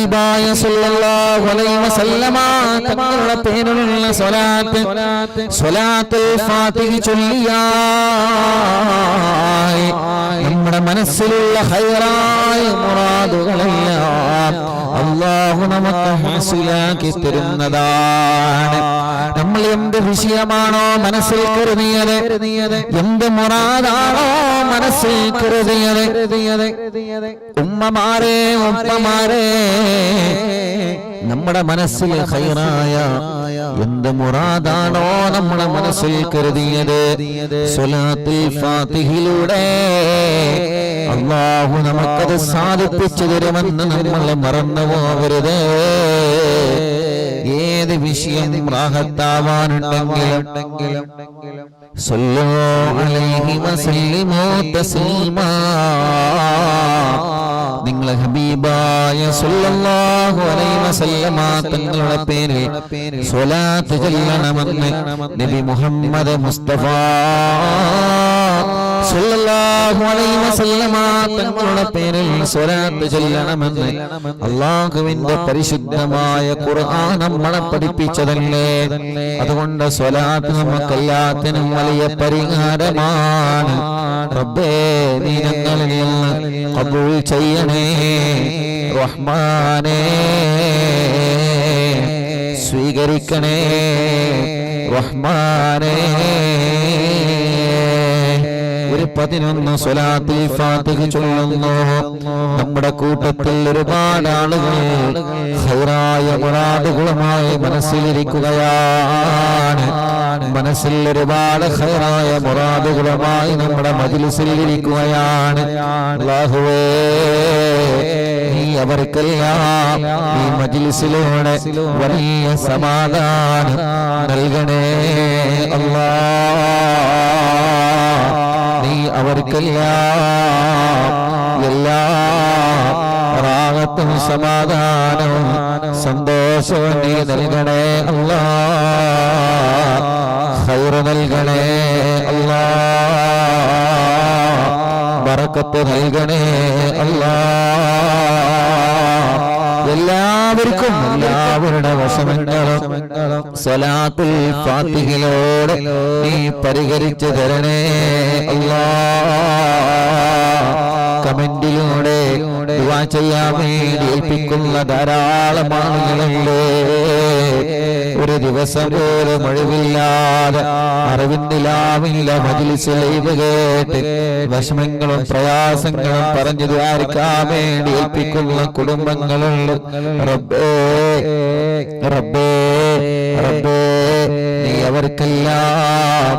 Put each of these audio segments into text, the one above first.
ഹബീബായ സല്ലല്ലാഹു അലൈഹി വസല്ലമ തങ്ങളുടെ പേരിലുള്ള സ്വലാത്തുൽ ഫാത്തിഹ ചൊല്ലിയാൽ നമ്മുടെ മനസ്സിലുള്ള ഖൈറായ മുറാദുകളെല്ലാം അല്ലാഹു നമുക്ക് ഹാസിലാക്കി തരുന്നതാണ്. നമ്മൾ എന്ത് വിഷയമാണോ മനസ്സിൽ കരുതിയത്, എന്ത് മുറാദാണോ മനസ്സിൽ കരുതിയത്, ഉമ്മമാരെ ഉപ്പമാരെ, നമ്മുടെ മനസ്സിൽ ഖൈറായ എന്ത് മുറാദാണോ നമ്മുടെ മനസ്സിൽ കരുതിയത്, സ്വലാത്തുൽ ഫാത്തിഹയിലൂടെ അല്ലാഹു നമുക്കത് സാധിപ്പിച്ചു തരുമെന്ന് നമ്മൾ മറന്നു പോകരുത്. ഏത് വിഷയം റാഹത്താവാനുണ്ടെങ്കിലും സല്ലു അലൈഹി വസല്ലിമു തസ്ലീമാ, നിങ്ങൾ ഹബീബായ സല്ലല്ലാഹു അലൈഹി വസല്ലമ തങ്ങളുടെ പേരിൽ സ്വലാത്ത് ചൊല്ലണമെന്ന് നബി മുഹമ്മദ് മുസ്തഫ സല്ലല്ലാഹു അലൈഹി വസല്ലമ തങ്ങളുടെ പേരിൽ സ്വലാത്ത് ചൊല്ലണമെന്ന് അല്ലാഹുവിന്റെ പരിശുദ്ധമായ ഖുർആൻ നമ്മളെ പഠിപ്പിച്ചതല്ലേ. അതുകൊണ്ട് സ്വലാത്ത് നമുക്കെല്ലാത്തിനും വലിയ പരിഹാരമാണ്. റബ്ബേ, നീ ഞങ്ങളിൽ നിന്ന് ഖബൂൽ ചെയ്യണേ. റഹ്മാനേ, സ്വീകരിക്കണേ. റഹ്മാനേ, ഒരു 11 സ്വലാത്തുൽ ഫാത്തിഹ ചൊല്ലുന്നു. നമ്മുടെ കൂട്ടത്തിൽ ഒരുപാട് ആളുകൾ ഖൈറായ മുറാദുകളുമായി മനസ്സിലിരിക്കുകയാണ്. മനസ്സിൽ ഒരുപാട് ഖൈറായ മുറാദുകളുമായി നമ്മുടെ മജ്ലിസിൽ ഇരിക്കുകയാണ്. അല്ലാഹുവേ, നീ അവർക്കെല്ലാം ഈ മജ്ലിസിലൂടെ വലിയ സമാധാനം നൽകണേ. അല്ലാഹ്, നീ അവർക്കെല്ലാം എല്ലാ റാഹത്തും സമാധാനവും സന്തോഷവും നീ നൽകണേ. അല്ലാഹ്, ഖൈർ നൽകണേ. അല്ലാഹ്, ബറക്കത്ത് നൽകണേ. അല്ലാഹ്, എല്ലാവർക്കും എല്ലാവരുടെ വശമങ്ങളും സ്വലാത്തുൽ ഫാത്തിഹയിലൂടെ നീ പരിഹരിച്ചു തരണേ. അല്ലാഹ്, കമന്റിലൂടെ ദുആ ചെയ്യാൻ വേണ്ടി ഏൽപ്പിക്കുന്ന ധാരാളം ആളുകളുണ്ട്. ഒരു ദിവസം പോലും ഒഴിവില്ലാതെ അറിവിന്നിലാവില്ല മജ്ലിസ് ലൈവ് കേട്ട് വിഷമങ്ങളും പ്രയാസങ്ങളും പറഞ്ഞു ദ്വാരിക്കാൻ വേണ്ടി ഏൽപ്പിക്കുന്ന കുടുംബങ്ങളുണ്ട്. റബ്ബേ, റബ്ബേ, റബ്ബേ, നീ അവർക്കെല്ലാം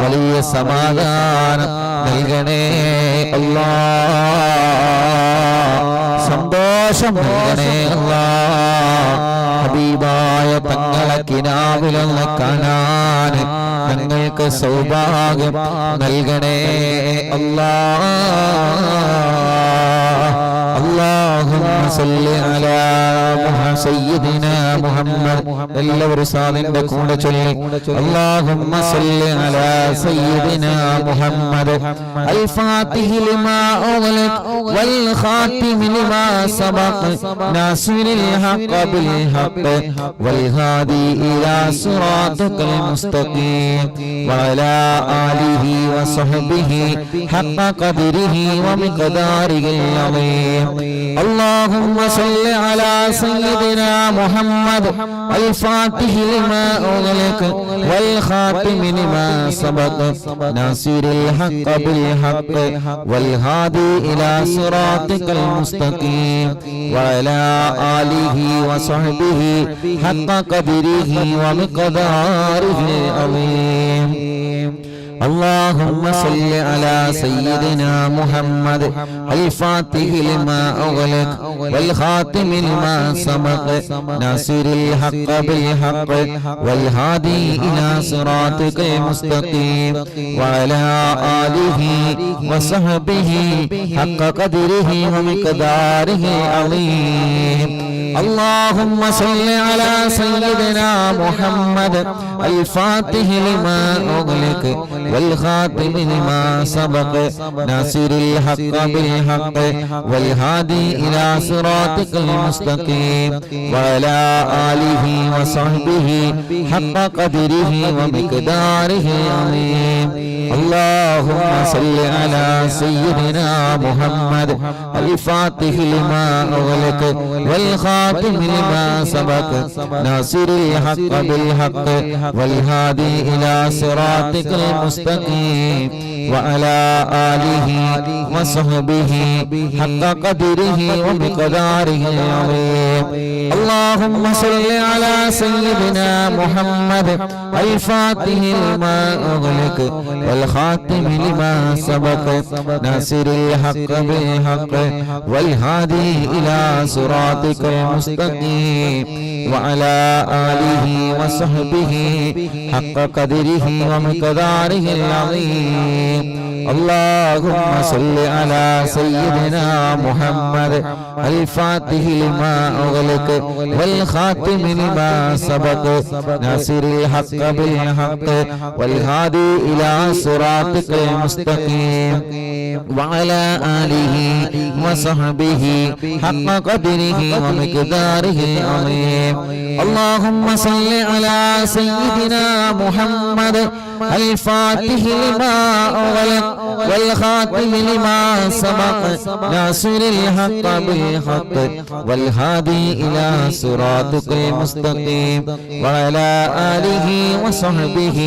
വലിയ സമാധാനം നൽകണേ. അല്ലാഹ്, സന്തോഷം നൽകണേ. അല്ലാഹ്, ഹബീബായ തങ്ങളെ കിനാവിലൊന്ന് കാണാൻ ഞങ്ങൾക്ക് സൗഭാഗ്യം നൽകണേ. അല്ലാഹ്, اللهم صل على سيدنا محمد. എല്ലാവരും സാദിന്റെ കൂടെ ചൊല്ലി اللهم صل على سيدنا محمد الفاتح لما أغلق والخاتم لما سبق ناصر الحق بالحق والهادي إلى صراطك المستقيم وعلى آله وصحبه حق قدره ومقداره العظيم. اللهم صل على سيدنا محمد الفاتح لما أغلق والخاتم لما سبق ناصر الحق بالحق والهادي إلى صراطك المستقيم وعلى آله وصحبه حق قدره ومقداره العظيم. اللهم صل على سيدنا محمد الفاتح لما أغلق والخاتم لما سبق ناصر الحق بالحق والهادي إلى صراطك المستقيم وعلى آله وصحبه حق قدره ومقداره العظيم. اللهم صل على سيدنا محمد الفاتح لما أغلق والخاتم لما سبق ناصر الحق بالحق والهادي إلى صراطك المستقيم وعلى آله وصحبه حق قدره ومقداره العظيم اللهم صل على سيدنا محمد الفاتح لما أغلق والخاتم لما سبق ناصر الحق بالحق والهادي إلى صراطك المستقيم وعلى آله وصحبه حق قدره ومقداره العظيم اللهم صل على سيدنا محمد الفاتح لما أغلق والخاتم لما سبق ناصر الحق بالحق والهادي إلى صراطك المستقيم وعلى آله وصحبه حق قدره ومقداره العظيم اللهم صل على سيدنا محمد الفاتح لما أغلق والخاتم لما سبق ناصر الحق بالحق والهادي إلى صراطك المستقيم وعلى آله وصحبه حق قدره ومقداره العظيم اللهم صل على سيدنا محمد الفاتح لما أغلق والخاتم لما سبق ناصر الحق بالحق والهادي إلى صراطك المستقيم وعلى آله وصحبه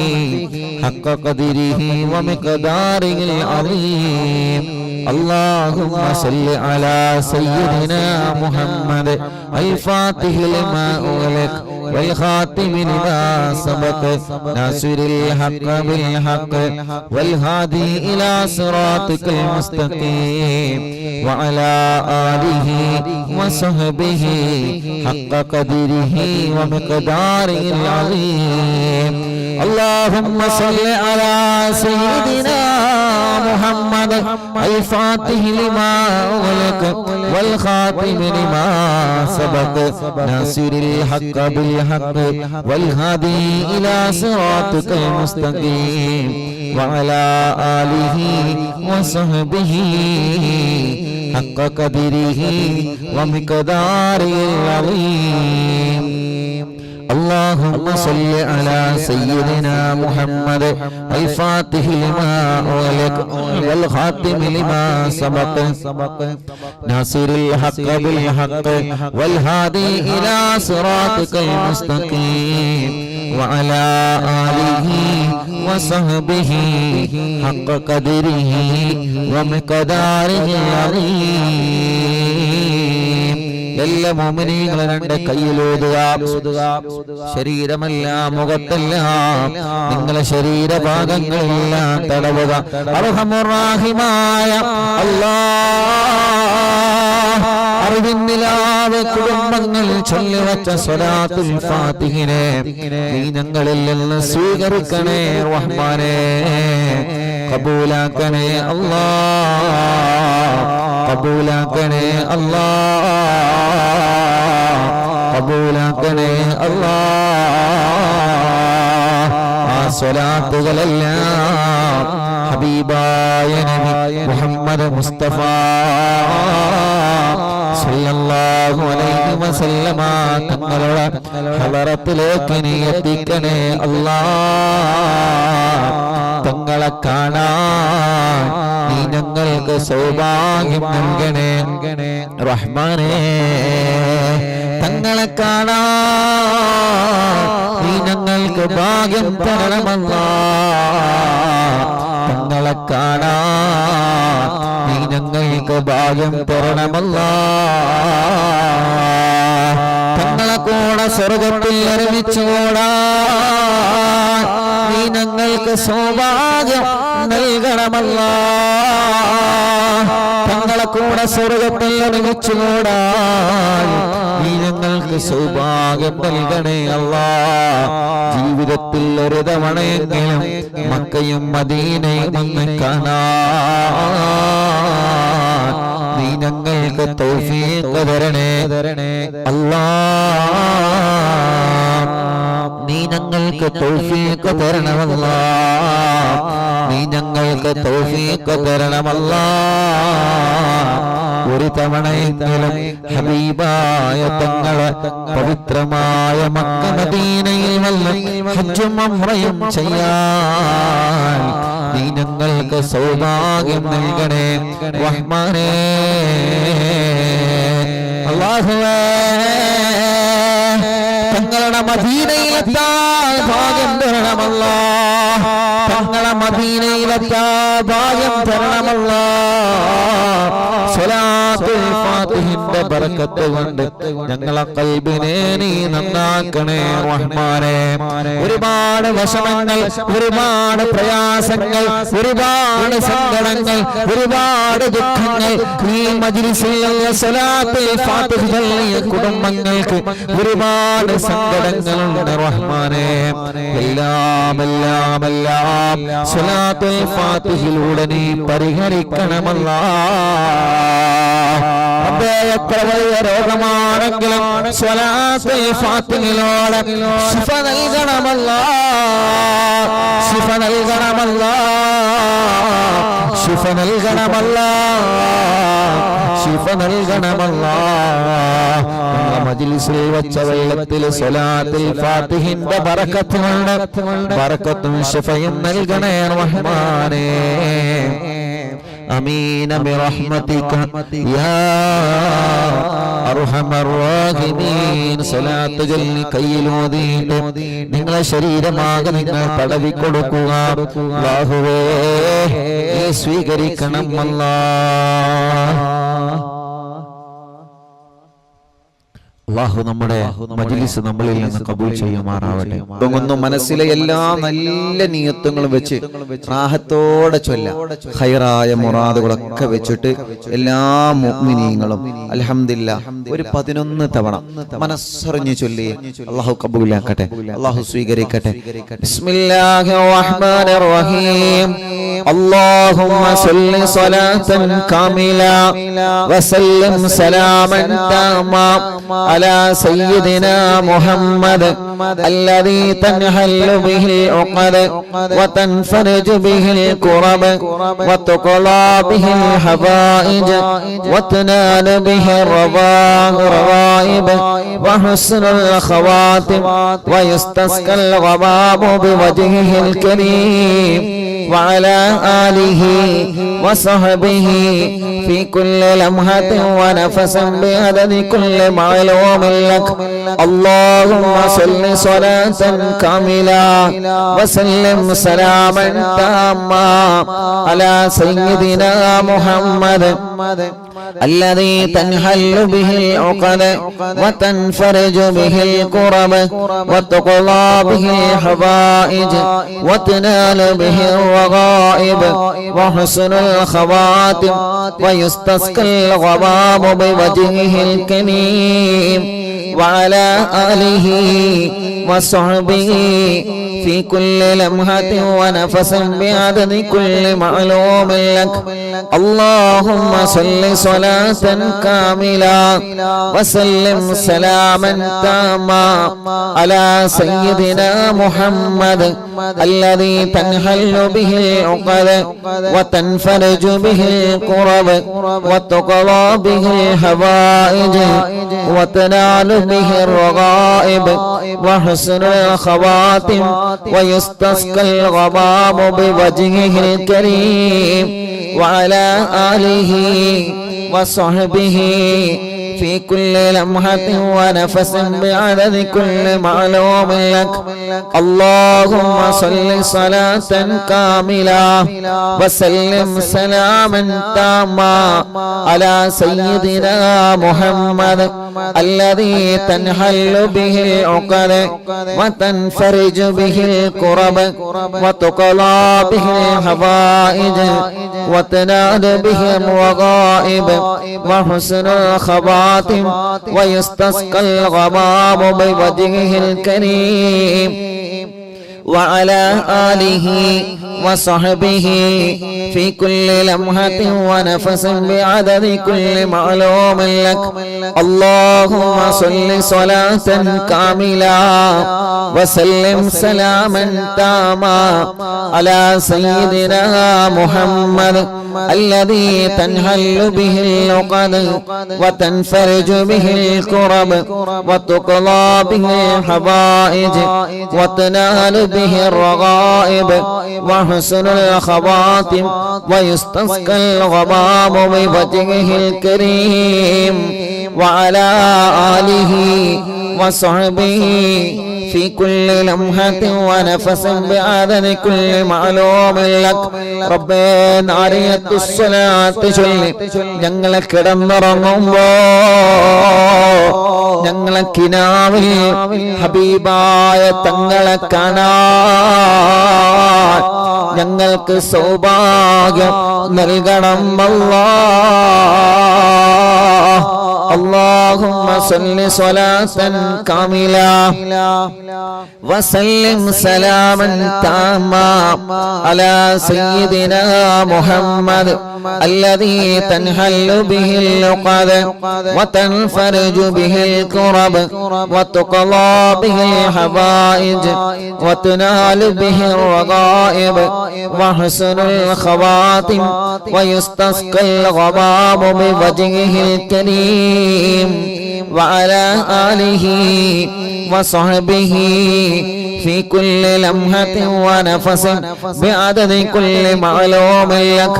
حق قدره ومقداره العظيم اللهم صل على سيدنا محمد الفاتح لما أغلق والخاتم لما سبق ناصر الحق بالحق والهادي إلى صراطك المستقيم وعلى آله وصحبه حق قدره ومقداره العظيم اللهم صل على سيدنا محمد الفاتح لما أغلق والخاتم لما سبق ناصر الحق بالحق والهادي إلى صراطك المستقيم وعلى آله وصحبه حق قدره ومقداره العظيم اللهم صل على سيدنا محمد الفاتح لما أغلق والخاتم لما سبق ناصر الحق بالحق والهادي إلى صراطك المستقيم وعلى آله وصحبه حق قدره ومقداره العظيم എല്ലാ മുഅ്മിനീങ്ങളും രണ്ട് കൈയിലോതുക ശരീരമല്ല മുഖത്തല്ല നിങ്ങളുടെ ശരീരഭാഗങ്ങളെല്ലാം തടവുക അർഹമുർ റഹീമായ അല്ലാഹ് അറിവിന്നിലാവ് കുടുംബങ്ങൾ ചൊല്ലിവച്ച സ്വലാത്തുൽ ഫാത്തിഹിനെ നീ ഞങ്ങളിൽ നിന്ന് സ്വീകരിക്കണേ റഹ്മാനേ കബൂലാക്കണേ അല്ലാഹ് കബൂലാക്കണേ അല്ലാഹ് കബൂലാക്കണേ അല്ലാഹ് ആ സ്വലാത്തുകളെല്ലാം ഹബീബായ നബി മുഹമ്മദ് മുസ്തഫ സല്ലല്ലാഹു അലൈഹി വസല്ലമ തങ്ങളുടെ ഹളറത്തിലേക്ക് നീ എത്തിക്കണേ അല്ലാഹ് തങ്ങളെ കാണാൻ നീ ഞങ്ങൾക്ക് സൗഭാഗ്യം നൽകണേ റഹ്മാനേ തങ്ങളെ കാണാൻ നീ ഞങ്ങൾക്ക് ഭാഗ്യം തരണമല്ലാഹ് തങ്ങളെ കാണാൻ നീ ഞങ്ങൾക്ക് ഭാഗ്യം തരണമല്ലാഹ് തങ്ങളെ കൂടെ സ്വർഗ്ഗത്തിൽ ഒരുമിച്ചോടാൻ നീ ഞങ്ങൾക്ക് സൗഭാഗ്യം നൽകണമല്ലാഹ് തങ്ങളെ കൂടെ സ്വർഗ്ഗത്തിൽ ഒരുമിച്ചോടാൻ നീ ഞങ്ങൾക്ക് സൗഭാഗ്യം നൽകണേ അല്ലാഹ് ജീവിതത്തിൽ ഒരു തവണയെങ്കിലും മക്കയും മദീനയും ഒന്ന് കാണാൻ നീ ഞങ്ങൾക്ക് ഞങ്ങൾക്ക് തൗഫീഖ് തരണേ അല്ലാഹ്. നീ ഞങ്ങൾക്ക് തൗഫീഖ് തരണമല്ലാഹ്. നീ ഞങ്ങൾക്ക് തൗഫീഖ് തരണമല്ലാഹ്. ഒരു തവണയെങ്കിലും ഹബീബായ തങ്ങളെ പവിത്രമായ മക്ക മദീനയിൽ വന്ന് ഹജ്ജും ഉംറയും ചെയ്യാൻ നീ ഞങ്ങൾക്ക് സൗഭാഗ്യം നൽകണേ റഹ്മാനേ. അല്ലാഹുവേ, തങ്ങളുടെ മദീനയിലെത്താൻ ഭാഗ്യം തരണമല്ലാഹ്. തങ്ങളുടെ മദീനയിലെത്താൻ ഭാഗ്യം തരണമല്ലാഹ്. സ്വലാത്തുൽ ഫാത്തിഹിന്റെ ബറക്കത്ത് കൊണ്ട് ഞങ്ങളെ ഖൽബിനെ നീ നന്നാക്കണേ റഹ്മാനേ. ഒരുപാട് വിഷമങ്ങൾ, ഒരുപാട് പ്രയാസങ്ങൾ, ഒരുപാട് സങ്കടങ്ങൾ, ഒരുപാട് ദുഃഖങ്ങൾ ഈ മജ്ലിസിൽ സ്വലാത്തുൽ ഫാത്തിഹ ചൊല്ലിയ കുടുംബങ്ങൾക്ക് ഒരുപാട് സങ്കടങ്ങളുണ്ട് റഹ്മാനേ. എല്ലാം എല്ലാം എല്ലാം സ്വലാത്തുൽ ഫാത്തിഹിലൂടെ നീ പരിഹരിക്കണമല്ലാഹ്. എത്ര വലിയ രോഗമാണെങ്കിലും സ്വലാത്തുൽ ഫാത്തിഹിലൂടെ ശിഫ നൽകണമല്ലാഹ്. ശിഫ നൽകണമല്ലാഹ്. ശിഫ നൽകണമല്ലാഹ്. ശിഫ നൽകണമല്ലാഹ്. മജ്ലിസിൽ വച്ച വെള്ളത്തിൽ സ്വലാത്തുൽ ഫാത്തിഹിന്റെ ബറക്കത്തും ശിഫയും നൽകണേ റഹ്മാനേ. അമീന ബിറഹ്മതിക യാ അർഹമർ റഹീമീൻ. സ്വലാത്ത് ചൊല്ലി കയ്യിലോതിയിട്ട് നിങ്ങളെ ശരീരമാകെ നിങ്ങൾ തടവി കൊടുക്കുക. അല്ലാഹുവേ, നീ സ്വീകരിക്കണം അല്ലാഹ്. അല്ലാഹു നമ്മുടെ മജ്ലിസ് നമ്മളിൽ നിന്ന് കബൂൽ ചെയ്യുമാറാവട്ടെ. മനസ്സിലെ എല്ലാ നല്ല നിയത്തുകളും വെച്ച് റാഹത്തോടെ ചൊല്ലാം. ഖൈറായ മുറാദുകളൊക്കെ വെച്ചിട്ട് എല്ലാ മുഅ്മിനീങ്ങളും അൽഹംദുലില്ലാഹ് ഒരു 11 തവണ മനസ്സറിഞ്ഞു ചൊല്ലി അല്ലാഹു കബൂലാക്കട്ടെ, അല്ലാഹു സ്വീകരിക്കട്ടെ. ബിസ്മില്ലാഹിർ റഹ്മാനിർ റഹീം. اللهم صل صلاة كاملة وسلم سلاما تاما على سيدنا محمد الذي تنحل به العقد وتنفرج به الكرب وتقضى به الحوائج وتنال به الرغائب وحسن الخواتم ويستسقى الغمام بوجهه الكريم وعلى آله وصحبه في كل لمحة ونفس بعدد كل معلوم لك. اللهم صل صلاة كاملة وسلم سلاما تاما على سيدنا محمد الذي تنحل به العقد وتنفرج به الكرب وتقضى به الحوائج وتنال به الرغائب وحسن الخواتم ويستسقى الغمام بوجهه الكريم وعلى آله وصحبه في كل لمحة ونفس بعدد كل معلوم لك. اللهم صل صلاة كاملة وسلم سلاما تاما على سيدنا محمد الذي تنحل به العقد وتنفرج به الكرب وتقضى به الحوائج وتنال به الرغائب وحسن الخواتم ويستسقى الغمام بوجهه الكريم وعلى آله وصحبه في كل لمحة ونفس بعدد كل معلوم لك. اللهم صل صلاة كاملة وسلم سلاما تاما على سيدنا محمد الذي تنحل به العقد وتنفرج به الكرب وتقضى به الحوائج وتنال به الرغائب وحسن الخواتم ويستسقى الغمام بوجهه الكريم وعلى آله وصحبه في كل لمحة ونفس بعدد كل معلوم لك. اللهم صل صلاة كاملة وسلم سلاما تاما على سيدنا محمد الذي تنحل به العقد وتنفرج به الكرب وتقضى به الحوائج وتنال به الرغائب وحسن الخواتم ويستسقى الغمام بوجهه الكريم وعلى آله وصحبه في كل لمحة ونفس بعدد كل معلوم لك. ربേ നാരിയത്തു സ്വലാത്ത് ചൊല്ലി ഞങ്ങളെ കിടന്നുറങ്ങുമ്പോ ഞങ്ങളെ കിനാവിൽ ഹബീബായ തങ്ങളെ കാണാൻ ഞങ്ങൾക്ക് സൗഭാഗ്യം നൽകണം അല്ലാഹ്. اللهم صل صلاة كاملة وسلم سلاما تاما على سيدنا محمد الذي تنحل به العقد وتنفرج به الكرب وتقضى به الحوائج وتنال به الرغائب وحسن الخواتم ويستسقى الغمام بوجهه الكريم وعلى آله وصحبه في كل لمحة ونفس بعدد كل معلوم لك.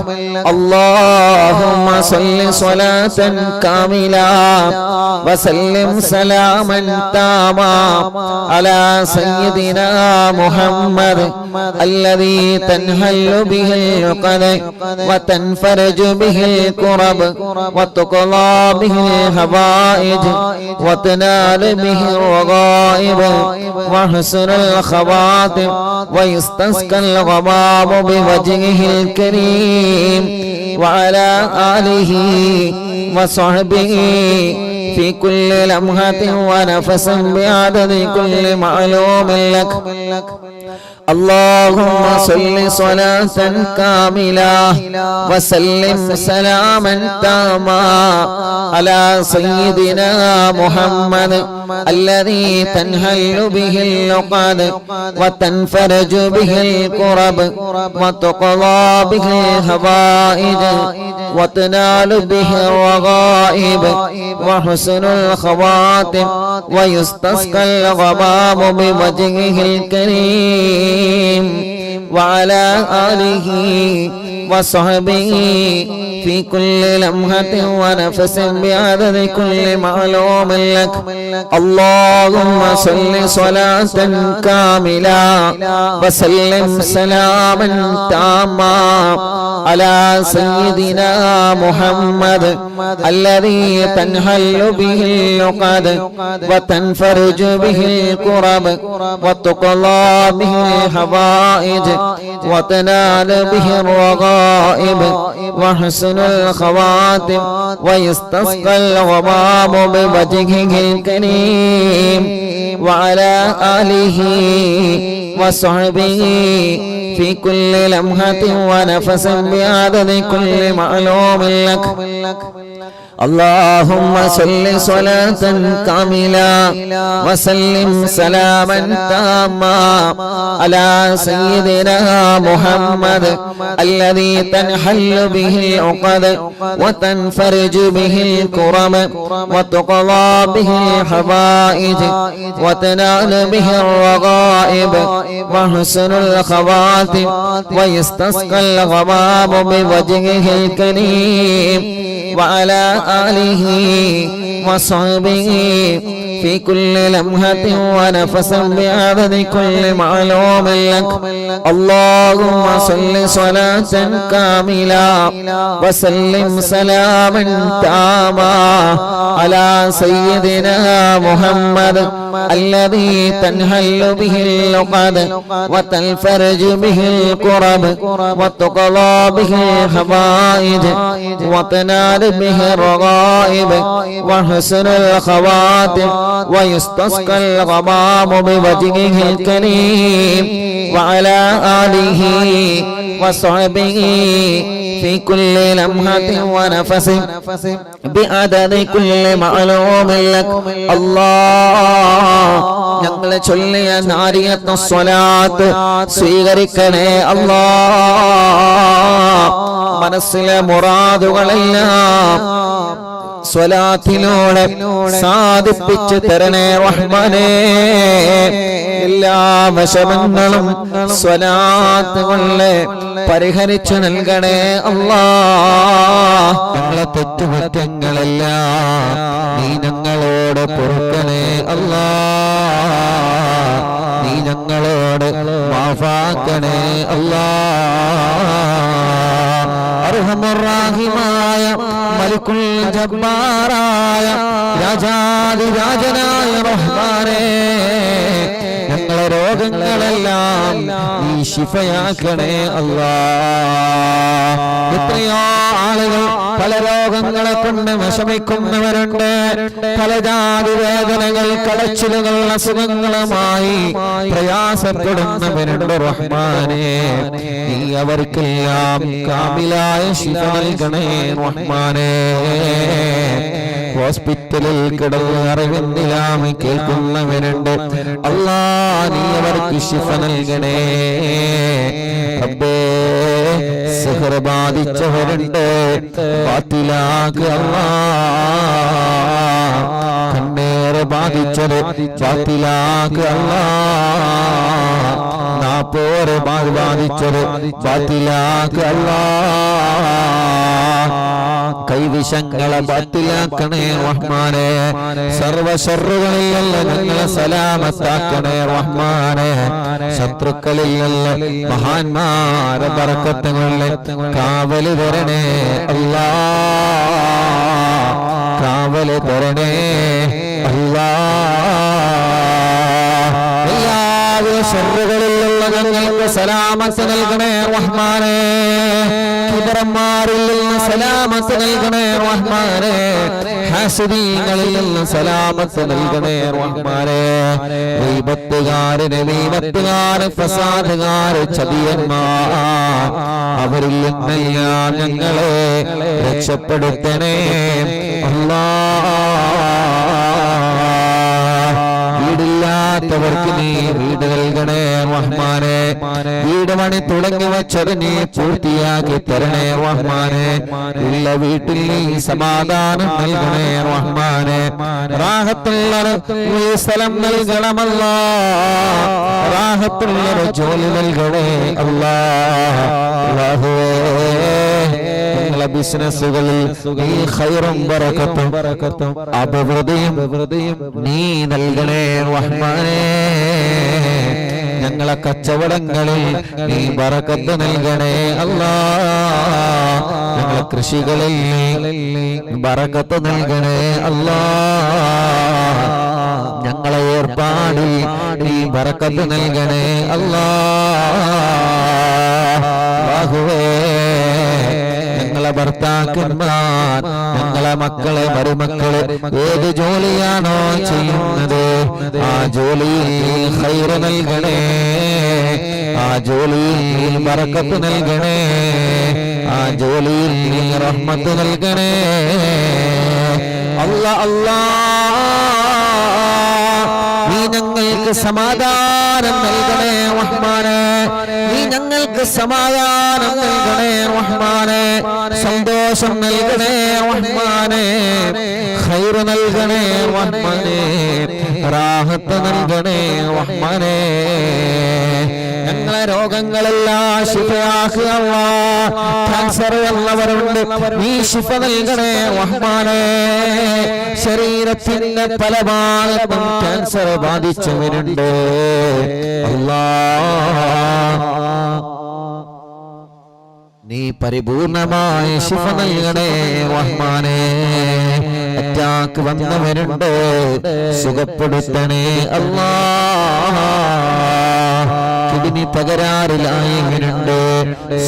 اللهم صل صلاة كاملة وسلم سلاما تاما على سيدنا محمد الذي تنحل به العقد وتنفرج به الكرب وتقضى به الحوائج وتنال به الرغائب وحسن الخواتم ويستسقى الغمام بوجهه الكريم وعلى آله وصحبه في كل لمحة ونفس بعدد كل معلوم لك. اللهم صل صلاة كاملة وسلم سلاما تاما على سيدنا محمد الذي تنحل به العقد وتنفرج به الكرب وتقضى به الحوائج وتنال به الرغائب وحسن الخواتم ويستسقى الغمام بوجهه الكريم وعلى آله وصحبه في كل لمحة ونفس بعدد كل معلوم لك. اللهم صل صلاة كاملة وسلم سلاما تاما على سيدنا محمد الذي تنحل به العقد وتنفرج به الكرب وتقضى به الحوائج وتنال به الرغائب وحسن الخواتم ويستسقى الغمام بوجهه الكريم وعلى آله وصحبه في كل لمحة ونفس بعدد كل معلوم لك. اللهم صل صلاة كاملة وسلم سلاما تاما على سيدنا محمد الذي تنحل به العقد وتنفرج به الكرب وتقضى به الحوائج وتنال به الرغائب وحسن الخواتم ويستسقى الغمام بوجهه الكريم وعلى آله وصحبه في كل لمحة ونفس بعدد كل معلوم لك. اللهم صل صلاة كاملة وسلم سلاما تاما على سيدنا محمد الذي تنحل به العقد وتنفرج به الكرب وتقضى به الحوائج وتنال به الرغائب وحسن الخواتم ويستسقى الغمام بوجهه الكريم وعلى آله وصحبه في كل لمحة ونفس بعدد كل معلوم لك الله ഞങ്ങളെ ചൊല്ലിയ നാരിയത്ത് സ്വലാത്ത് സ്വീകരിക്കണേ അല്ലാഹ് മനസ്സിലെ മുറാദുകളെല്ലാം സ്വലാത്തിലൂടെ സാധിപ്പിച്ചു തരണേ റഹ്മാനേ എല്ലാ വിഷമങ്ങളും സ്വലാത്ത് കൊണ്ട് പരിഹരിച്ചു നൽകണേ അല്ലാഹ് ഞങ്ങളെ തെറ്റുകുറ്റങ്ങളെല്ലാം നീ ഞങ്ങളോട് പൊറുക്കണേ അല്ലാഹ് നീ ഞങ്ങളോട് മാഫാക്കണേ അല്ലാഹ് അർഹമുർറാഹിമായ മലിക്കുൽ ജബ്ബാറായ രാജാധിരാജനായ റഹ്മാനേ ഞങ്ങളെ രോഗങ്ങളെല്ലാം നീ ശിഫയാക്കണേ അല്ലാഹ് എത്രയോ ആളുകൾ പല രോഗങ്ങളെ കൊണ്ട് വിഷമിക്കുന്നവരുണ്ട് പല ജാതി വേദനകൾ കടച്ചിലുകൾ അസുഖങ്ങളുമായി പ്രയാസപ്പെടുന്നവരുണ്ട് റഹ്മാനേ നീ അവർക്കെല്ലാം കാമിലായ ശിഫ നൽകണേ റഹ്മാനേ ഹോസ്പിറ്റലിൽ കിടന്ന് അറിവിന്ദിലാമ കേൾക്കുന്നവരുണ്ട് അല്ലാ നീ അവർക്ക് ശിഫ നൽകണേ റബ്ബേ സിഹർ ബാധിച്ചവരുണ്ട് ബാത്തിലാക്ക് അല്ലാ കണ്ണേറ് ബാധിച്ചത് ബാത്തിലാക്ക് അല്ലാ നാപ്പോറ് ബാധിച്ചത് ബാത്തിലാക്ക് അല്ലാ കൈവിഷങ്ങളെ ബാത്തിലാക്കണേ റഹ്മാനേ സർവ ശർറുകളിൽ നിന്ന് ഞങ്ങളെ സലാമത്താക്കണേ റഹ്മാനേ ശത്രുക്കളിൽ നിന്ന് മഹാന്മാരെ ബറക്കത്തുകളിൽ കാവല് തരണേ അല്ലാഹ് കാവല് തരണേ അല്ലാഹ് എല്ലാവിധ ശർറുകളിലുള്ള ഞങ്ങൾക്ക് സലാമത്ത് നൽകണേ റഹ്മാനേ കിബറന്മാരിൽ നിന്ന് സലാമത്ത് നൽകണേ റഹ്മാനേ ഹാസിദീങ്ങളിൽ നിന്ന് സലാമത്ത് നൽകണേ റഹ്മാനേ ഗീബത്തുകാര് ഫസാദുകാര് ചതിയന്മാർ അവരിൽ നിന്നെല്ലാം ഞങ്ങളെ രക്ഷപ്പെടുത്തണേ അല്ലാഹ് വീടില്ലാത്തവർക്ക് നീ വീട് നൽകണേ റഹ്മാനേ വീട് പണി തുടങ്ങി വെച്ചത് നീ പൂർത്തിയാക്കി തരണേ റഹ്മാനേ ഉള്ള വീട്ടിൽ നീ സമാധാനം നൽകണേ റഹ്മാനേ റാഹത്തുള്ള സ്ഥലം നൽകണമല്ലാ റാഹത്തുള്ള ജോലി നൽകണേ അല്ലാഹുവേ ഞങ്ങളെ ബിസിനസ്സുകളിൽ നീ ഖൈറും ബറക്കത്തും അഭിവൃദ്ധിയും നീ നൽകണേ റഹ്മാനേ ഞങ്ങളെ കച്ചവടങ്ങളിൽ നീ ബറക്കത്ത് നൽകണേ അല്ലാഹ് ഞങ്ങളെ കൃഷികളിൽ ബറക്കത്ത് നൽകണേ അല്ലാഹ് ഞങ്ങളെ ഏർപ്പാടിൽ നീ ബറക്കത്ത് നൽകണേ അല്ലാഹുവേ ഞങ്ങളെ ഭർത്താക്കന്മാർ ഞങ്ങളെ മക്കളെ മരുമക്കളെ ഏത് ജോലിയാണോ ചെയ്യുന്നത് ആ ജോലിയിൽ ഖൈറ് നൽകണേ ആ ജോലിയിൽ ബറക്കത്ത് നൽകണേ ആ ജോലിയിൽ നീ റഹ്മത്ത് നൽകണേ അല്ലാഹ് നീ ഞങ്ങൾക്ക് സമാധാനം നൽകണേ റഹ്മാനേ നീ ഞങ്ങൾക്ക് സമാധാനം നൽകണേ റഹ്മാനേ സന്തോഷം നൽകണേ റഹ്മാനേ ഖൈർ നൽകണേ റഹ്മാനേ റാഹത്ത് നൽകണേ റഹ്മാനേ ഞങ്ങളെ രോഗങ്ങളെല്ലാം ശിഫയാക്കുക അല്ലാഹ് ക്യാൻസർ ഉള്ളവരുണ്ട് നീ ശിഫ നൽകണേ റഹ്മാനേ ശരീരത്തിന്റെ പല ഭാഗത്തും ക്യാൻസർ ബാധിച്ചവരുണ്ട് അല്ലാഹ് നീ പരിപൂർണമായ ശിഫ നൽകണേ റഹ്മാനേ അറ്റാക്ക് വന്നവരുണ്ട് സുഖപ്പെടുത്തണേ അല്ലാഹ് കിഡ്നി തകരാറിലായവരുണ്ട്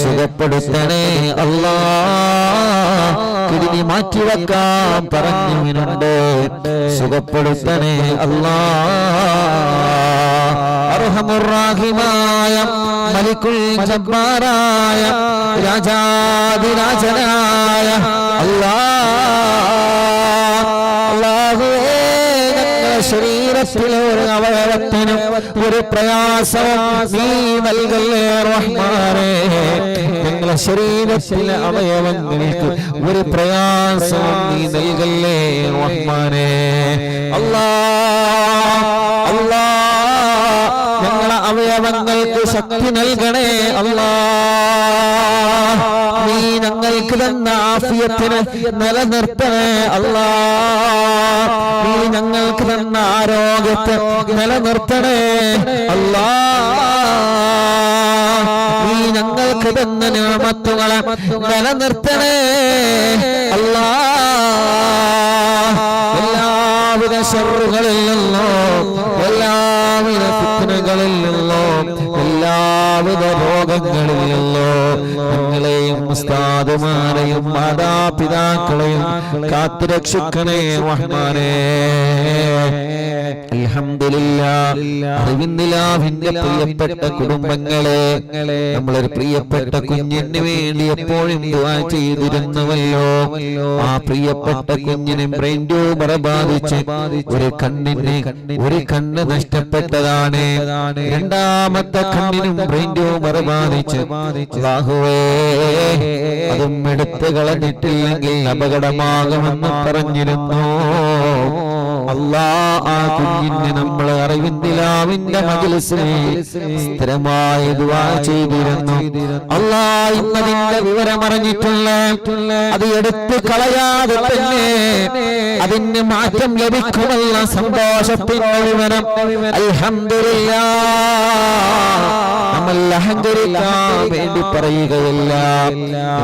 സുഖപ്പെടുത്തണേ അല്ലാഹ് കിഡ്നി മാറ്റിവെക്കാൻ പറഞ്ഞവനുണ്ട്, സുഖപ്പെടുത്തണേ അല്ലാ. അർഹമുർ-റാഹിമായ മലിക്കുൽ ജബ്ബാറായ രാജാധിരാജനായ അല്ലാഹുവേ, ശരീരത്തിലെ ഒരു അവയവത്തിനും ഒരു പ്രയാസവും നീ നൽകല്ലേ റഹ്മാനേ. ഞങ്ങളെ ശരീരത്തിലെ അവയവങ്ങൾക്ക് ഒരു പ്രയാസവും നീ നൽകല്ലേ റഹ്മാനേ. അല്ലാ, ഞങ്ങളെ അവയവങ്ങൾക്ക് ശക്തി നൽകണേ അല്ലാ. നീ ഞങ്ങൾക്ക് തന്ന ആഫിയത്തിനെ നിലനിർത്തണേ അല്ലാ. നീ ഞങ്ങൾക്ക് തന്ന ആരോഗ്യത്തെ നിലനിർത്തണേ അല്ലാ. നീ ഞങ്ങൾക്ക് തന്ന നിഅമത്തുകളെ നിലനിർത്തണേ അല്ലാ. എല്ലാവിധ ശർറുകളിൽ നിന്നും, എല്ലാവിധ ഫിത്നകളിൽ നിന്നും, എല്ലാവിധ രോഗങ്ങളിൽ നിന്നും ഞങ്ങളെയും ഉസ്താദുമാരെയും മാതാപിതാക്കളെയും കാത്തുരക്ഷിക്കണേ റഹ്മാനേ. അൽഹംദുലില്ലാഹ്, അറിവിന്ദിലാവിന്റെ പ്രിയപ്പെട്ട കുടുംബങ്ങളെ, നമ്മളൊരു പ്രിയപ്പെട്ട കുഞ്ഞിന് വേണ്ടി എപ്പോഴും ദുആ ചെയ്തിരുന്നുവല്ലോ. ആ പ്രിയപ്പെട്ട കുഞ്ഞിന് ബ്രെയിൻ ട്യൂമർ ബാധിച്ച് ഒരു കണ്ണ് നഷ്ടപ്പെട്ടതാണ്. രണ്ടാമത്തെ കണ്ണിനും ബ്രെയിൻ ട്യൂമർ ബാധിച്ച് അല്ലാഹുവേ, അതും എടുത്തു കളഞ്ഞിട്ടില്ലെങ്കിൽ അപകടമാകുമെന്ന് പറഞ്ഞിരുന്നു. അല്ലാ, ആ കുഞ്ഞിന് നമ്മൾ അറിവിന്ദിലാവിന്റെ മജ്‌ലിസിൽ സ്ഥിരമായി ദുആ ചെയ്തിരുന്നു. അല്ലാ, ഇന്നതിന്റെ വിവരം അറിഞ്ഞിട്ടുള്ള അത് എടുത്തു കളയാതെ തന്നെ അതിന് മാറ്റം ലഭിക്കുമല്ല സന്തോഷത്തിന്റെ വിവരം. അൽഹംദുലില്ലാഹ്, നമ്മൾ അഹങ്കരിക്കാൻ വേണ്ടി പറയുകയില്ല.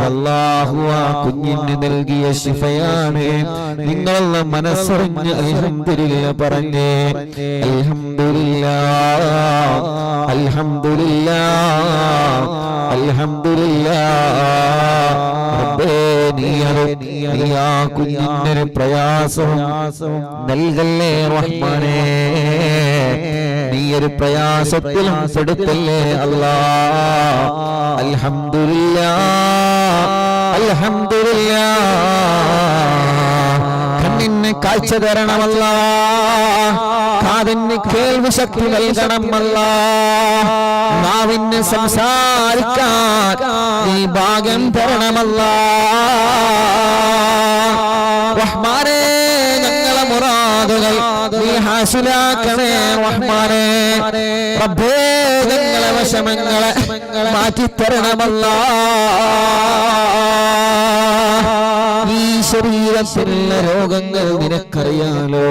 അല്ലാഹു ആ കുഞ്ഞിന് നൽകിയ ശിഫയാണ്. നിങ്ങളെ മനസ്സറിഞ്ഞ് അൽഹംദുലില്ലാഹ് പറഞ്ഞേ. അൽഹംദുലില്ലാഹ്, അൽഹംദുലില്ലാഹ്, അൽഹംദുലില്ലാഹ്. റബ്ബേ, നീ ആ കുഞ്ഞിന് പ്രയാസവും നൽകല്ലേ റഹ്മാനേ. നീ ഒരു പ്രയാസത്തിലും പെടുത്തല്ലേ അല്ലാ. അൽഹംദുലില്ലാഹ്, അൽഹംദുലില്ലാഹ്. കണ്ണിന് കാഴ്ച തരണമല്ലാ, കാതിന് കേൾവി ശക്തി നൽകണമല്ലാ, നാവിന് സംസാരിക്കാൻ നീ ഭാഗ്യം തരണമല്ലാ റഹ്മാനേ. ഞങ്ങളെ മുറാദുകൾ നീ ഹാസിലാക്കണേ റഹ്മാനേ. റബ്ബേ, ഞങ്ങളെ വിഷമങ്ങളെ മാറ്റിത്തരണമല്ലാ. ഈ ശരീരത്തിലുള്ള രോഗങ്ങൾ നിനക്കറിയാലോ,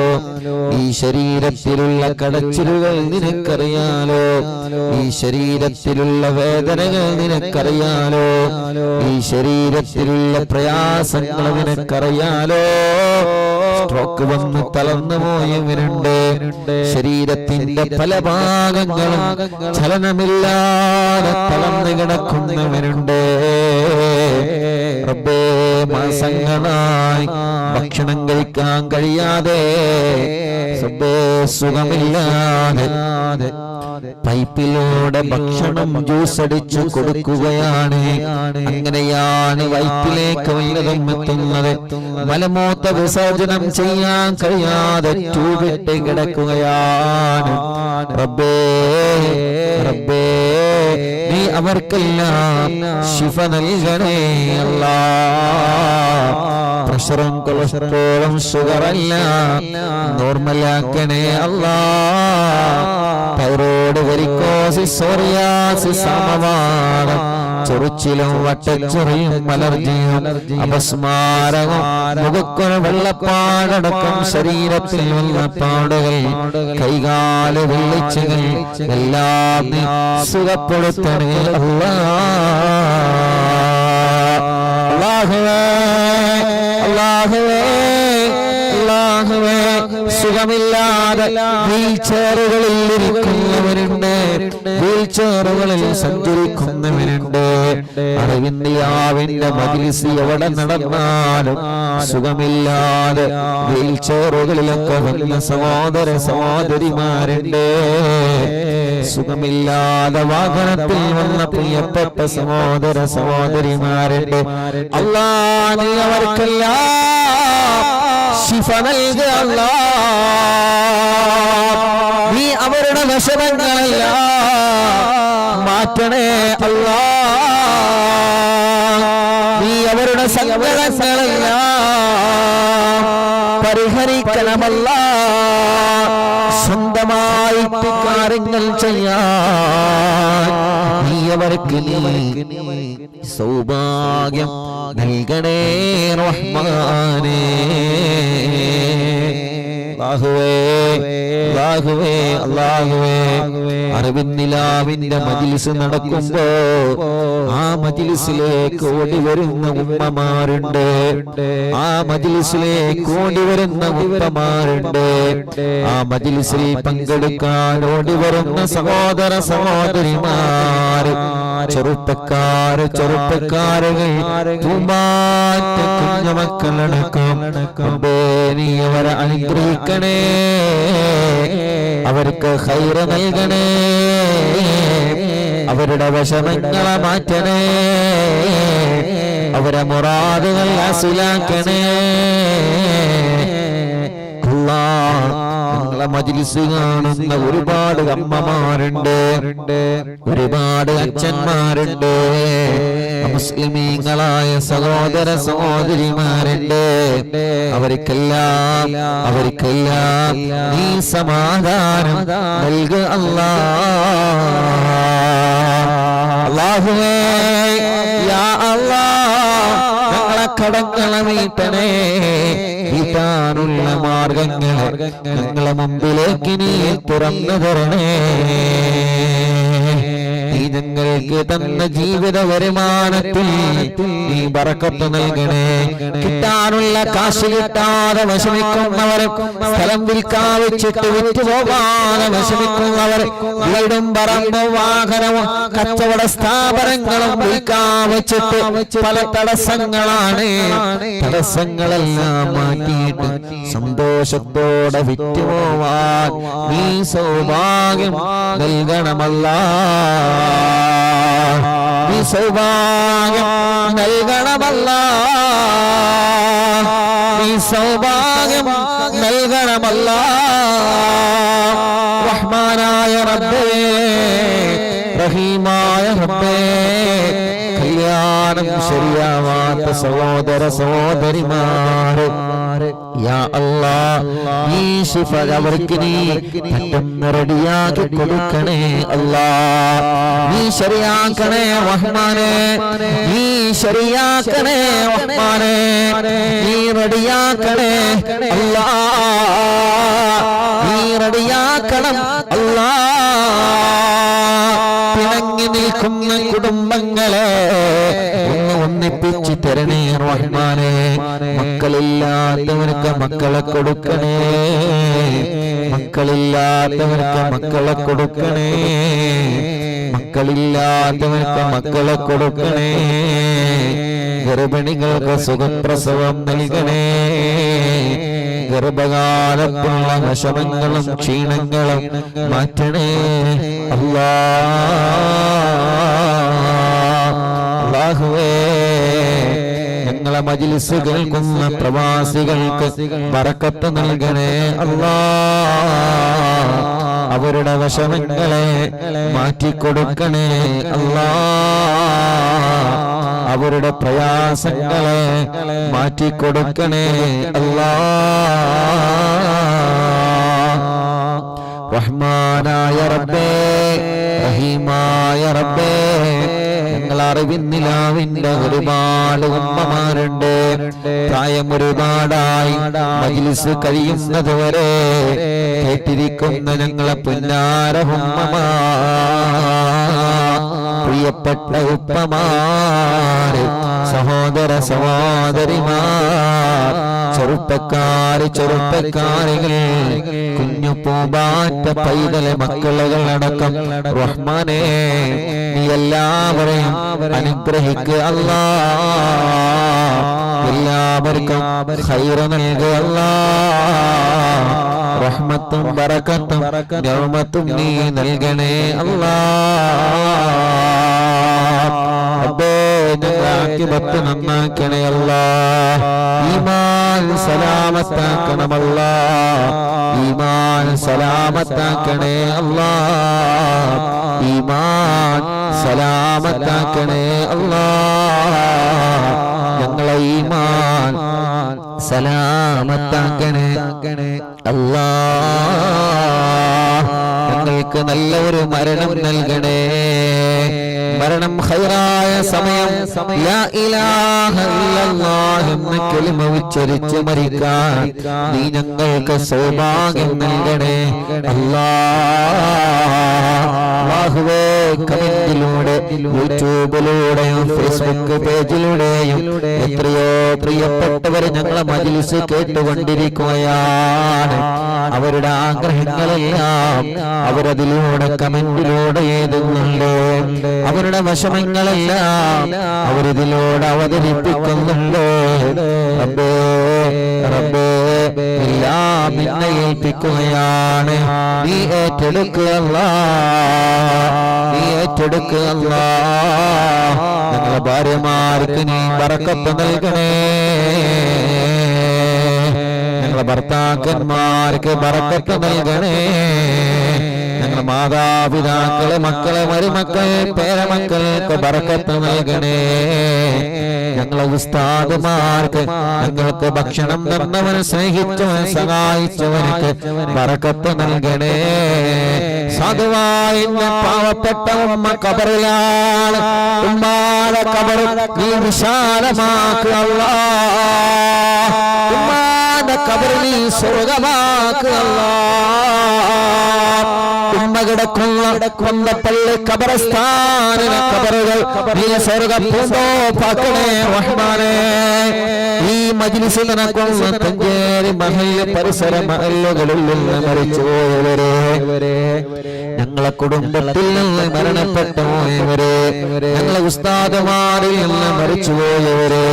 ഈ ശരീരത്തിലുള്ള കടച്ചിലുകൾ നിനക്കറിയാലോ, ഈ ശരീരത്തിലുള്ള വേദനകൾ നിനക്കറിയാലോ, ഈ ശരീരത്തിലുള്ള പ്രയാസങ്ങൾ നിനക്കറിയാലോ. സ്ട്രോക്ക് വന്ന് തളർന്നു പോയവരുണ്ട്, ശരീരത്തിന്റെ പല ഭാഗങ്ങളും ചലനമില്ലാതെ തളർന്നു കിടക്കുന്നവരുണ്ട്. റബ്ബേ, മാസങ്ങളായി ഭക്ഷണം കഴിക്കാൻ കഴിയാതെ, റബ്ബേ, സുഖമില്ലാതെ പൈപ്പിലൂടെ ഭക്ഷണം ജ്യൂസ് അടിച്ചു കൊടുക്കുകയാണ്. അങ്ങനെയാണ് വയറ്റിലേക്ക് വല്ലതും എത്തുന്നത്. മലമൂത്ര വിസർജനം ചെയ്യാൻ കഴിയാതെ ട്യൂബിട്ട് കിടക്കുകയാണ്. റബ്ബേ, റബ്ബേ, നീ അവർക്കെല്ലാം ശിഫ നൽകണേ അല്ലാ. പ്രഷറും കൊളസ്ട്രോളും ഷുഗറല്ല നോർമലാക്കണേ അല്ലാ. തൈറോയ്ഡ്, വെരിക്കോസിസ്, സോറിയാസിസ്, സമവാദം, ചൊറിച്ചിലും വട്ടച്ചൊറിയും അലർജിയും അപസ്മാരവും മുഖക്കുര വെള്ളപ്പാടടക്കം ശരീരത്തിൽ വെള്ളപ്പാടുകൾ, കൈകാല് വെള്ളിച്ചുകൾ എല്ലാം നീ സുഖപ്പെടുത്തണേ അല്ലാ. അല്ലാഹുവേ, അല്ലാഹുവേ, അല്ലാഹുവേ, സുഖമില്ലാതെ വീൽ ചെയറുകളിൽ ഇരിക്കുന്നവരുണ്ട്, വീൽ ചെയറുകളിൽ സഞ്ചരിക്കുന്നവരുണ്ട്. അറിവിന്ദിയാവിന്റെ മജ്‌ലിസ് എവിടെ നടന്നാലും സുഖമില്ലാതെ വീൽ ചെയറുകളിലൊക്കെ വന്ന സഹോദര സഹോദരിമാരുണ്ട്. സുഖമില്ലാതെ വാഹനത്തിൽ വന്ന പ്രിയപ്പെട്ട സഹോദര സഹോദരിമാരുണ്ട്. അല്ലാഹ് നീ അവർക്കെല്ലാം ശിഫ നൽകുക അല്ലാഹ്. നീ അവരുടെ വിഷമങ്ങളെല്ലാം മാറ്റണേ അല്ലാഹ്. നീ അവരുടെ സങ്കടങ്ങളെല്ലാം പരിഹരിക്കണമല്ലാഹ്. സ്വന്തമായിട്ട് കാര്യങ്ങൾ ചെയ്യാൻ നീ അവർക്ക് സൗഭാഗ്യം നൽകണേ റഹ്മാനേ. അല്ലാഹുവേ അല്ലാഹുവേ അറിവിന്നിലാവിന്റെ മജ്‌ലിസ് നടക്കുമ്പോ ആ മജ്‌ലിസിലേക്ക് ഓടി വരുന്ന ഉമ്മമാരുണ്ട്, ആ മജ്‌ലിസിലേക്ക് ഓടി വരുന്ന ഉപ്പമാരുണ്ട്, ആ മജ്‌ലിസിൽ പങ്കെടുക്കാൻ ഓടി വരുന്ന സഹോദര സഹോദരിമാര്, ചെറുപ്പക്കാരുകൾ, പൂമ്പാറ്റ കുഞ്ഞുമക്കളടക്കം നീ അവരെ അനുഗ്രഹിക്കണേ, അവർക്ക് ഖൈറ് നൽകണേ, അവരുടെ വിഷമങ്ങളെ മാറ്റണേ, അവരെ മുറാദുകൾ ഹാസിലാക്കണേ. ഞങ്ങളെ മജ്‌ലിസ് കാണുന്ന ഒരുപാട് അമ്മമാരുണ്ട്, ഒരുപാട് അച്ഛന്മാരുണ്ട്, മുസ്ലിമീങ്ങളായ സഹോദര സഹോദരിമാരുണ്ട്. അവർക്കെല്ലാം നീ സമാധാനം നൽകുക അല്ലാഹുവേ. യാ അല്ലാഹ് ഞങ്ങളെ കടങ്ങളെ വീട്ടണേ, വീട്ടാനുള്ള മാർഗങ്ങളെ ഞങ്ങളെ മുമ്പിലേക്ക് നീ തുറന്നു തരണേ. നീ ഞങ്ങൾക്ക് തന്ന ജീവിത വരുമാനത്തിൽ നീ ബറക്കത്ത് നൽകണേ. കിട്ടാനുള്ള കാശ് കിട്ടാതെ വിഷമിക്കുന്നവർ, സ്ഥലം വിൽക്കാൻ വെച്ചിട്ട് വിറ്റുപോകാതെ വിഷമിക്കുന്നവർ, വീടും പറമ്പും വാഹനവും കച്ചവട സ്ഥാപനങ്ങളും വിൽക്കാൻ വെച്ചിട്ട് പല തടസ്സങ്ങളാണ്. തടസ്സങ്ങളെല്ലാം മാറ്റിയിട്ട് സന്തോഷത്തോടെ വിറ്റുപോവാൻ നീ സൗഭാഗ്യം നൽകണമല്ലാഹ്. നീ സൗഭാഗ്യം നൽകണമല്ലാഹ്. നീ സൗഭാഗ്യം നൽകണമല്ലാഹ്. റഹ്മാനായ റബ്ബേ, റഹീമായ റബ്ബേ, കല്യാണം ശരിയാവാത്ത സഹോദര സഹോദരിമാരെ യാ അല്ലാഹ് നീ ശിഫ അവർക്ക് നീ പെട്ടെന്ന് റെഡിയാക്കി കൊടുക്കണേ അല്ലാഹ്. നീ ശരിയാക്കണേ റഹ്മാനേ, നീ ശരിയാക്കണേ റഹ്മാനേ, നീ റെഡിയാക്കണേ അല്ലാഹ്, നീ റെഡിയാക്കണം അല്ലാഹ്. പിണങ്ങി നിൽക്കുന്ന കുടുംബങ്ങളെ ഒന്നിപ്പിച്ച് തരണേ റഹ്മാനേ. മക്കളില്ലാത്തവർക്ക് മക്കളെ കൊടുക്കണേ, മക്കളില്ലാത്തവർക്ക് മക്കളെ കൊടുക്കണേ, മക്കളില്ലാത്തവർക്ക് മക്കളെ കൊടുക്കണേ. ഗർഭിണികൾക്ക് സുഖപ്രസവം നൽകണേ. ഗർഭകാലത്തുള്ള വിഷമങ്ങളും ക്ഷീണങ്ങളും മാറ്റണേ അല്ലാഹുവേ. ഞങ്ങളെ മജ്‌ലിസ് കേൾക്കുന്ന പ്രവാസികൾക്ക് ബറക്കത്ത് നൽകണേ അല്ലാഹ്. അവരുടെ വിഷമങ്ങളെ മാറ്റിക്കൊടുക്കണേ അല്ലാഹ്. അവരുടെ പ്രയാസങ്ങളെ മാറ്റിക്കൊടുക്കണേ അല്ലാഹ്. റഹ്മാനായ റബ്ബേ, റഹീമായ റബ്ബേ, ഞങ്ങൾ അറിവിന്നിലാവിന്റെ ഒരുപാട് ഉമ്മമാരുണ്ട്. പ്രായം ഒരുപാടായി മജ്‌ലിസ് കഴിയുന്നത് വരെ കേട്ടിരിക്കുന്ന ഞങ്ങളെ പുന്നാര ഉമ്മമാർ പ്രിയപ്പെട്ട ഉപ്പമാര്, സഹോദര സഹോദരിമാർ, ചെറുപ്പക്കാരികൾ, കുഞ്ഞു പൂമ്പാറ്റ പൈതലെ മക്കളുകളടക്കം റഹ്മാനേ നീ എല്ലാവരെയും അനുഗ്രഹിക്കുക അല്ലാഹ്. എല്ലാവർക്കും ഖൈറ് നൽകുക അല്ലാഹ്. റഹ്മത്തും ബറക്കത്തും നിഅമത്തും നീ നൽകണേ അല്ലാഹ്. റബ്ബേ ഞങ്ങളാക്കിബത്ത് നന്നാക്കണേ അല്ലാഹ്. ഈമാൻ സലാമത്താക്കണം അല്ലാഹ്. ഈമാൻ സലാമത്താക്കണേ അല്ലാഹ്. ഈമാൻ സലാമത്താക്കണേ അല്ലാഹ്. ഞങ്ങളെ ഈമാൻ സലാമത്താക്കണേ അല്ലാഹ്. ഞങ്ങൾക്ക് നല്ല ഒരു മരണം നൽകണേ. മരണം ഖൈറായ സമയം ലാ ഇലാഹ ഇല്ലല്ലാഹ് എന്ന കലിമ ഉച്ചരിച്ച് മരിക്കാൻ നീ ഞങ്ങൾക്ക് സൗഭാഗ്യം നൽകണേ അല്ലാഹുവേ. കമന്റിലൂടെ യൂട്യൂബിലൂടെയും ഫേസ്ബുക്ക് പേജിലൂടെയും എത്രയോ പ്രിയപ്പെട്ടവർ ഞങ്ങളെ മജ്‌ലിസ് കേട്ടുകൊണ്ടിരിക്കുകയാണ്. അവരുടെ ആഗ്രഹങ്ങളെല്ലാം അവരതിലൂടെ കമന്റിലൂടെ എഴുതുന്നുണ്ട്. അവരുടെ വിഷമങ്ങളെല്ലാം അവരിതിലൂടെ അവതരിപ്പിക്കുന്നുണ്ട്. റബ്ബേ റബ്ബേ എല്ലാം നിന്നെ ഏൽപ്പിക്കുകയാണ്. നീ ഏറ്റെടുക്കുക അല്ലാഹ്. നീ ഏറ്റെടുക്കുക അല്ലാഹ്. ഞങ്ങളെ ഭാര്യമാർക്ക് നീ ബറക്കത്ത് നൽകണേ. ഞങ്ങളെ ഭർത്താക്കന്മാർക്ക് ബറക്കത്ത് നൽകണേ. ഞങ്ങളുടെ മാതാപിതാക്കളെ, മക്കളെ, മരുമക്കൾ, പേരമക്കൾക്ക് ബറക്കത്ത് നൽകണേ. ഞങ്ങളെ ഉസ്താദുമാർക്ക്, ഞങ്ങൾക്ക് ഭക്ഷണം തന്നവൻ, സ്നേഹിച്ചവൻ, സഹായിച്ചവനക്ക് ബറക്കത്ത് നൽകണേ. സാധുവായി പാവപ്പെട്ട ഉമ്മ ഖബറിലാണ്. ഉമ്മാടെ ഖബർ നീ വിശാലമാക്കുക അല്ലാഹ്. ഉമ്മാടെ ഖബർ നീ സ്വർഗ്ഗമാക്കുക അല്ലാഹ്. ഉമ്മ കിടക്കുന്ന കൊന്നപ്പള്ളി ഖബർസ്ഥാനിലെ ഖബറുകൾ നീ സ്വർഗ്ഗപൂന്തോപ്പാക്കണേ റഹ്മാനേ. ഈ മജ്‌ലിസ് നടക്കുന്ന തഞ്ചേരി മഹല്ല് പരിസര മഹല്ലുകളിൽ നിന്ന് മരിച്ചുപോയവരെ, ഞങ്ങളെ കുടുംബത്തിൽ നിന്ന് മരണപ്പെട്ടു പോയവരെ, ഞങ്ങളെ ഉസ്താദുമാരിൽ നിന്ന് മരിച്ചുപോയവരെ,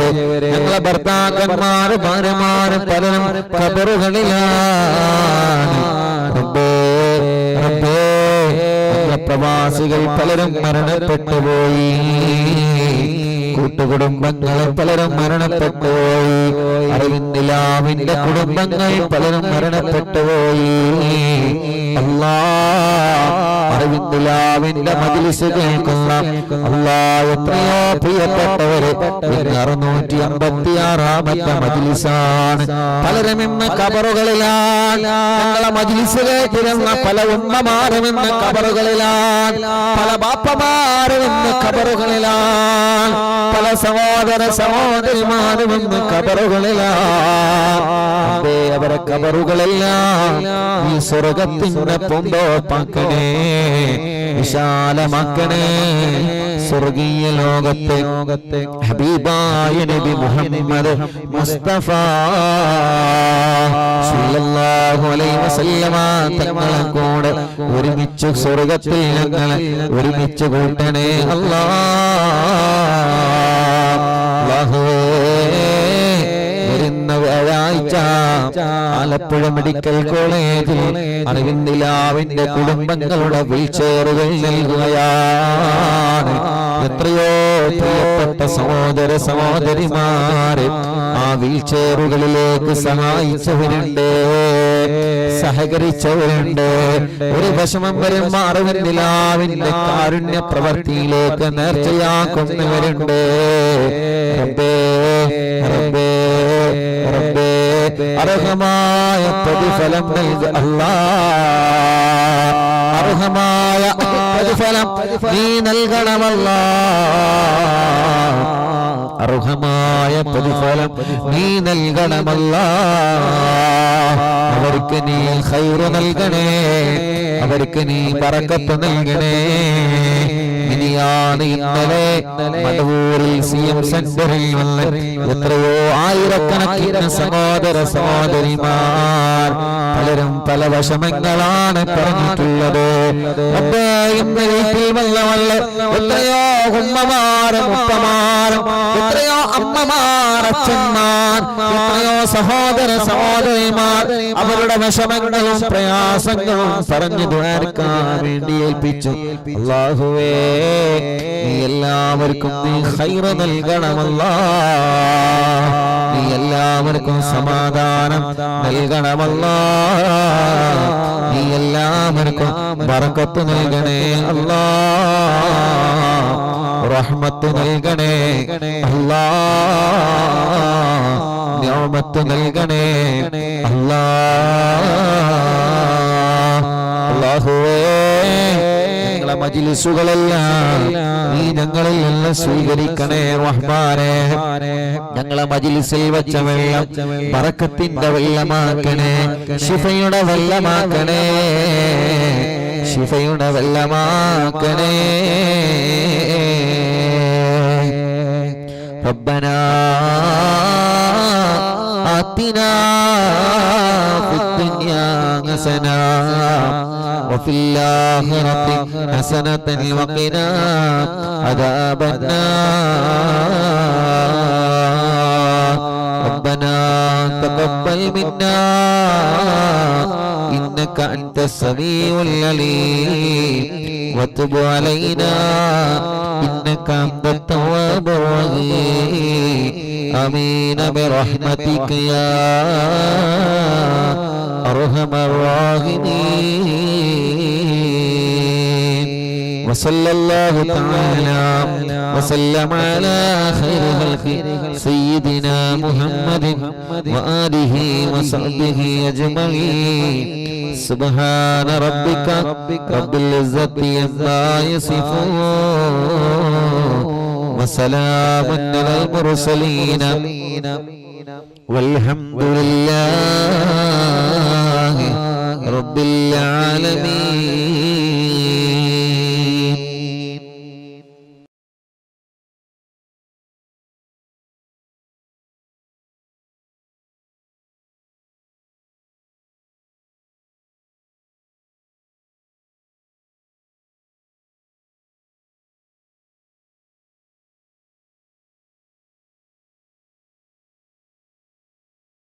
ഞങ്ങളെ ഭർത്താക്കന്മാര്, ഭാര്യമാര് പലരും ഖബറുകളിലാണ്. പ്രവാസികൾ പലരും മരണപ്പെട്ടുപോയി. കൂട്ടുകുടുംബങ്ങൾ പലരും മരണപ്പെട്ടുപോയി. അറിവിന്ദിലാവിന്റെ കുടുംബങ്ങൾ പലരും മരണപ്പെട്ടുപോയി. അല്ലാഹ് അറിവിന്ദിലാവിന്റെ മജ്‌ലിസ് കേൾക്കുന്ന അല്ലാഹ് എത്രയോ പ്രിയപ്പെട്ടവരെ 656ാമത്തെ മജ്‌ലിസാണ്. പലരും ഇന്ന് ഖബറുകളിലാണ്. ഞങ്ങളെ മജ്‌ലിസ് കേട്ടിരുന്ന പല ഉമ്മമാരും ഇന്ന് ഖബറുകളിലാണ്. പല ബാപ്പമാരും ഇന്ന് ഖബറുകളിലാണ്. പല സഹോദര സഹോദരിമാരും ഇന്ന് ഖബറുകളിലാണ്. അവരെ ഖബറുകളെല്ലാം ഈ സ്വർഗ്ഗത്തിന്റെ പൂന്തോപ്പാക്കണേ, വിശാലമാക്കണേ. സ്വർഗീയ ലോകത്തെ ഹബീബായ നബി മുഹമ്മദ് മുസ്തഫ സല്ലല്ലാഹു അലൈഹി വസല്ലമ തങ്ങളെ കൂടെ ഒരുമിച്ച് സ്വർഗ്ഗത്തിൽ ഞങ്ങളെ ഒരുമിച്ച് കൂട്ടണേ അല്ലാഹ്. വരുന്ന വ്യാഴാഴ്ച ആലപ്പുഴ മെഡിക്കൽ കോളേജിൽ അറിവിന്ദിലാവിന്റെ കുടുംബങ്ങളുടെ വീൽചെയറുകൾ നൽകുകയാണ്. എത്രയോ പ്രിയപ്പെട്ട സഹോദര സഹോദരിമാരെ ആ വീൽചെയറുകളിലേക്ക് സഹായിച്ചവരുണ്ട്, സഹകരിച്ചവരുണ്ട്. ഒരു വിഷമം വരുമ്പോൾ അറിവിന്ദിലാവിന്റെ കാരുണ്യ പ്രവൃത്തിയിലേക്ക് നേർച്ചയാക്കുന്നവരുണ്ട്. റബ്ബേ റബ്ബേ റബ്ബേ അർഹമായ പ്രതിഫലം നൽകുക അല്ലാഹ്. അർഹമായ പ്രതിഫലം നീ നൽകണമല്ലാഹ്. അർഹമായ പ്രതിഫലം നീ നൽകണമല്ലാഹ്. അവർക്ക് നീ ഖൈറ് നൽകണേ. അവർക്ക് നീ ബറക്കത്ത് നൽകണേ. ഇനിയാണ് ഇന്നലെ മടവൂരിൽ CM സെന്ററിൽ വന്ന് എത്രയോ ആയിരക്കണക്കിന് സഹോദര സഹോദരിമാർ പലരും പല വിഷമങ്ങളാണ് പറഞ്ഞിട്ടുള്ളത്. ഇന്ന് വീട്ടിൽ വന്ന എത്രയോ ഉമ്മമാരും ഉപ്പമാരും എത്രയോ അമ്മമാർ അച്ഛന്മാർ എത്രയോ സഹോദര സഹോദരിമാർ അവരുടെ വിഷമങ്ങളും പ്രയാസങ്ങളും പറഞ്ഞു ദ്വാരക്കാൻ വേണ്ടി ഏൽപ്പിച്ചു. അല്ലാഹുവേ നീ എല്ലാവർക്കും നീ ഖൈർ നൽകണമല്ലാ, നീ എല്ലാവർക്കും സമാധാനം നൽകണമല്ലാ, നീ എല്ലാവർക്കും ബറക്കത്ത് നൽകണേ അല്ലാ, റഹ്മത്ത് നൽകണേ അല്ലാ, നിഅമത്ത് നൽകണേ അല്ലാ. അല്ലാഹുവേ ഞങ്ങളെ മജ്‌ലിസുകളെല്ലാം നീ ഞങ്ങളിൽ നിന്ന് സ്വീകരിക്കണേ റഹ്മാനേ. ഞങ്ങളെ മജ്‌ലിസിൽ വെച്ച വെള്ളം ബറക്കത്തിന്റെ വെള്ളമാക്കണേ, ശിഫയുടെ വെള്ളമാക്കണേ, ശിഫയുടെ വെള്ളമാക്കണേ. ربنا آتنا في الدنيا حسنة وفي الآخرة حسنة وقنا عذاب النار. ربنا تقبل منا إنك أنت السميع العليم وتب علينا إنك أنت التواب الرحيم. آمين برحمتك يا أرحم الراحمين. وصلى الله تعالى وسلم على خير خلق سيدنا محمد وآله وصحبه أجمعين. سبحان ربك رب العزة عما يصفون وسلام على المرسلين والحمد لله